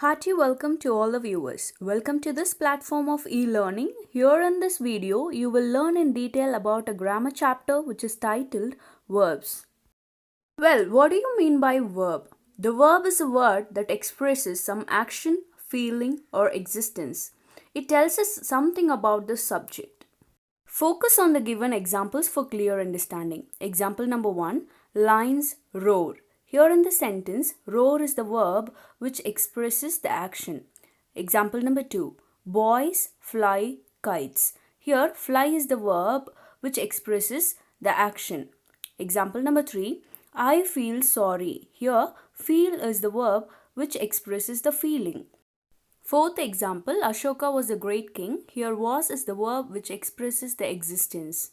Hearty welcome to all the viewers. Welcome to this platform of e-learning. Here in this video, you will learn in detail about a grammar chapter which is titled Verbs. Well, what do you mean by verb? The verb is a word that expresses some action, feeling or existence. It tells us something about the subject. Focus on the given examples for clear understanding. Example number 1, lions roar. Here in the sentence, roar is the verb which expresses the action. Example number 2, boys fly kites. Here, fly is the verb which expresses the action. Example number 3, I feel sorry. Here, feel is the verb which expresses the feeling. Fourth example, Ashoka was a great king. Here, was is the verb which expresses the existence.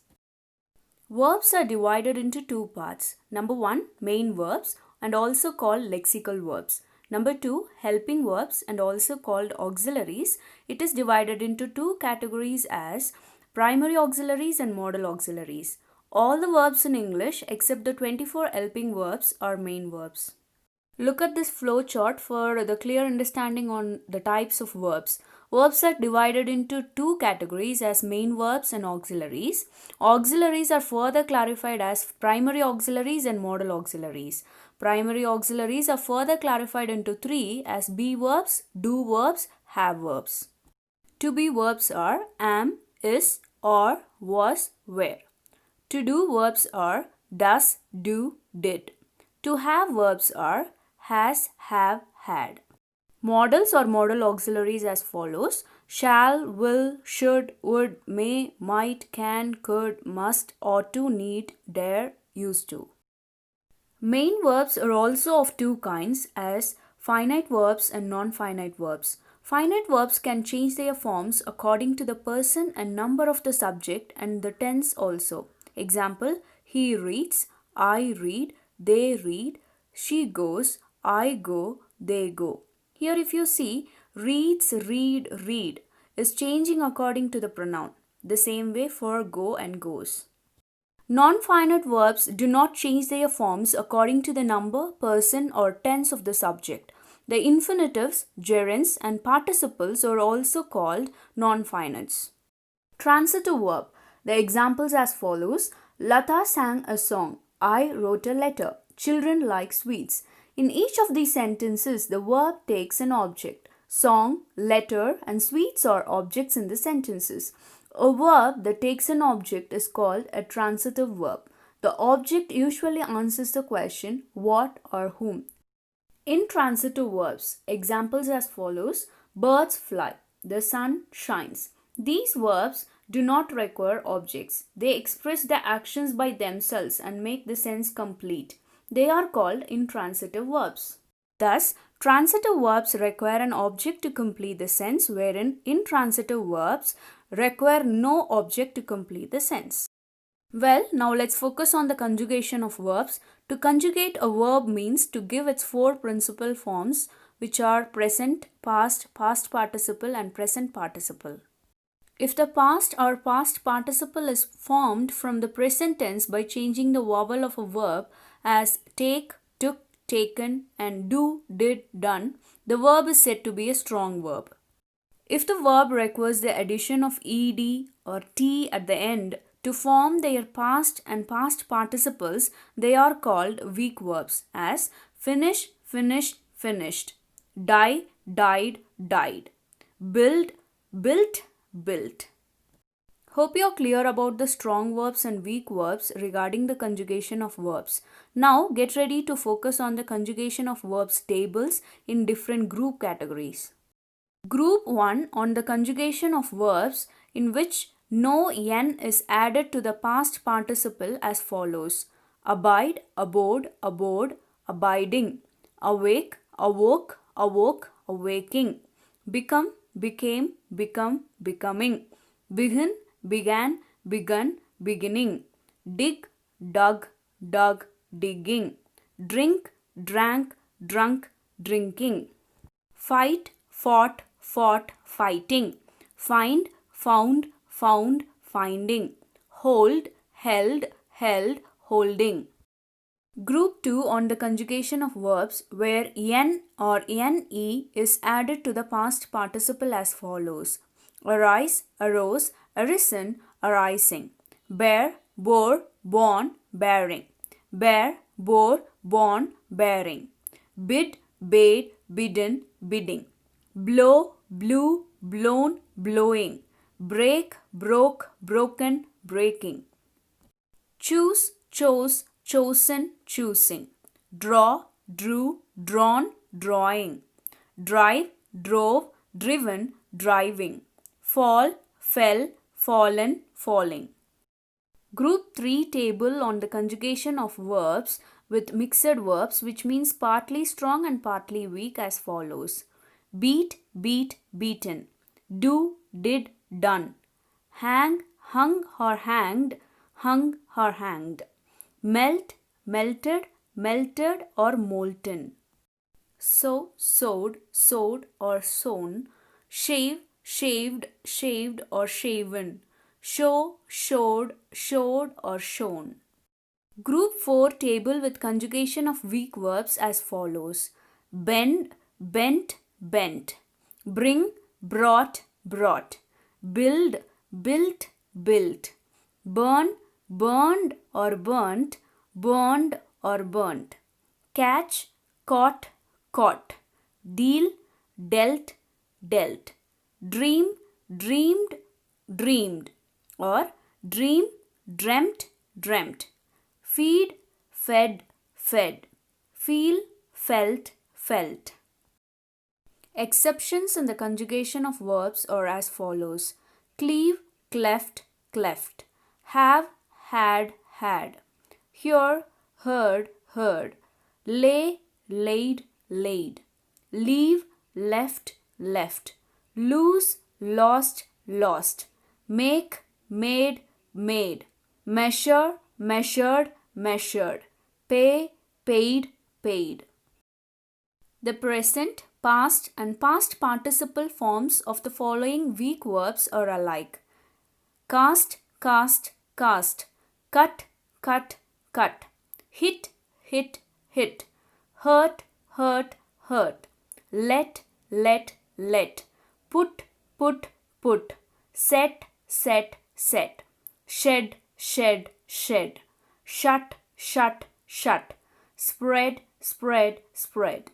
Verbs are divided into two parts. Number 1, main verbs and also called lexical verbs. Number 2, helping verbs and also called auxiliaries. It is divided into two categories as primary auxiliaries and modal auxiliaries. All the verbs in English except the 24 helping verbs are main verbs. Look at this flow chart for the clear understanding on the types of verbs. Verbs are divided into two categories as main verbs and auxiliaries. Auxiliaries are further clarified as primary auxiliaries and modal auxiliaries. Primary auxiliaries are further clarified into three as be verbs, do verbs, have verbs. To be verbs are am, is, are, was, were. To do verbs are does, do, did. To have verbs are has, have, had. Modals or modal auxiliaries as follows: shall, will, should, would, may, might, can, could, must, ought to, need, dare, used to. Main verbs are also of two kinds as finite verbs and non-finite verbs. Finite verbs can change their forms according to the person and number of the subject and the tense also. Example, he reads, I read, they read, she goes, I go, they go. Here if you see, reads, read, read is changing according to the pronoun. The same way for go and goes. Non-finite verbs do not change their forms according to the number, person or tense of the subject. The infinitives, gerunds and participles are also called non-finites. Transitive verb. The examples as follows: Lata sang a song. I wrote a letter. Children like sweets. In each of these sentences, the verb takes an object. Song, letter, and sweets are objects in the sentences. A verb that takes an object is called a transitive verb. The object usually answers the question what or whom. Intransitive verbs. Examples as follows: birds fly. The sun shines. These verbs do not require objects. They express the actions by themselves and make the sense complete. They are called intransitive verbs. Thus, transitive verbs require an object to complete the sense, wherein intransitive verbs require no object to complete the sense. Well, now let's focus on the conjugation of verbs. To conjugate a verb means to give its four principal forms, which are present, past, past participle, and present participle. If the past or past participle is formed from the present tense by changing the vowel of a verb as take, took, taken, and do, did, done, the verb is said to be a strong verb. If the verb requires the addition of ed or t at the end to form their past and past participles, they are called weak verbs as finish, finished, finished, die, died, died, build, built, built. Hope you are clear about the strong verbs and weak verbs regarding the conjugation of verbs. Now get ready to focus on the conjugation of verbs tables in different group categories. Group 1 on the conjugation of verbs in which no n is added to the past participle as follows: abide, abode, abode, abiding, awake, awoke, awoke, awaking, become, became, become, becoming, begin, began, begun, beginning, dig, dug, dug, digging, drink, drank, drunk, drinking, fight, fought, fought, fighting, find, found, found, finding, hold, held, held, holding. Group 2 on the conjugation of verbs where n or ne is added to the past participle as follows: arise, arose, arisen, arising; bear, bore, born, bearing; bear, bore, born, bearing; bid, bade, bidden, bidding; blow, blew, blown, blowing; break, broke, broken, breaking; choose, chose, chosen, choosing; draw, drew, drawn, drawing; drive, drove, driven, driving; fall, fell, fallen, falling. Group 3 table on the conjugation of verbs with mixed verbs, which means partly strong and partly weak, as follows: beat, beat, beaten; do, did, done; hang, hung or hanged, hung or hanged; melt, melted, melted or molten; sow, sowed, sowed or sown; shave, shaved, shaved or shaven; show, showed, showed or shown. Group 4 table with conjugation of weak verbs as follows: bend, bent, bent; bring, brought, brought; build, built, built; burn, burned or burnt, burned or burnt; catch, caught, caught; deal, dealt, dealt; dream, dreamed, dreamed; or dream, dreamt, dreamt; feed, fed, fed; feel, felt, felt. Exceptions in the conjugation of verbs are as follows: cleave, cleft, cleft; have, had, had; hear, heard, heard; lay, laid, laid; leave, left, left; lose, lost, lost; make, made, made; measure, measured, measured; pay, paid, paid. The present, past and past participle forms of the following weak verbs are alike: cast, cast, cast; cut, cut, cut; hit, hit, hit; hurt, hurt, hurt; let, let, let; put, put, put; set, set, set; shed, shed, shed; shut, shut, shut; spread, spread, spread.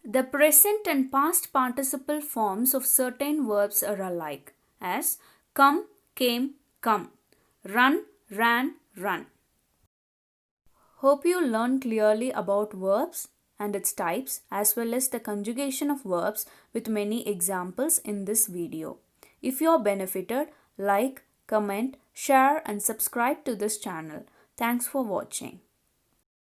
The present and past participle forms of certain verbs are alike, as come, came, come; run, ran, run. Hope you learned clearly about verbs and its types, as well as the conjugation of verbs with many examples in this video. If you are benefited, like, comment, share and subscribe to this channel. Thanks for watching.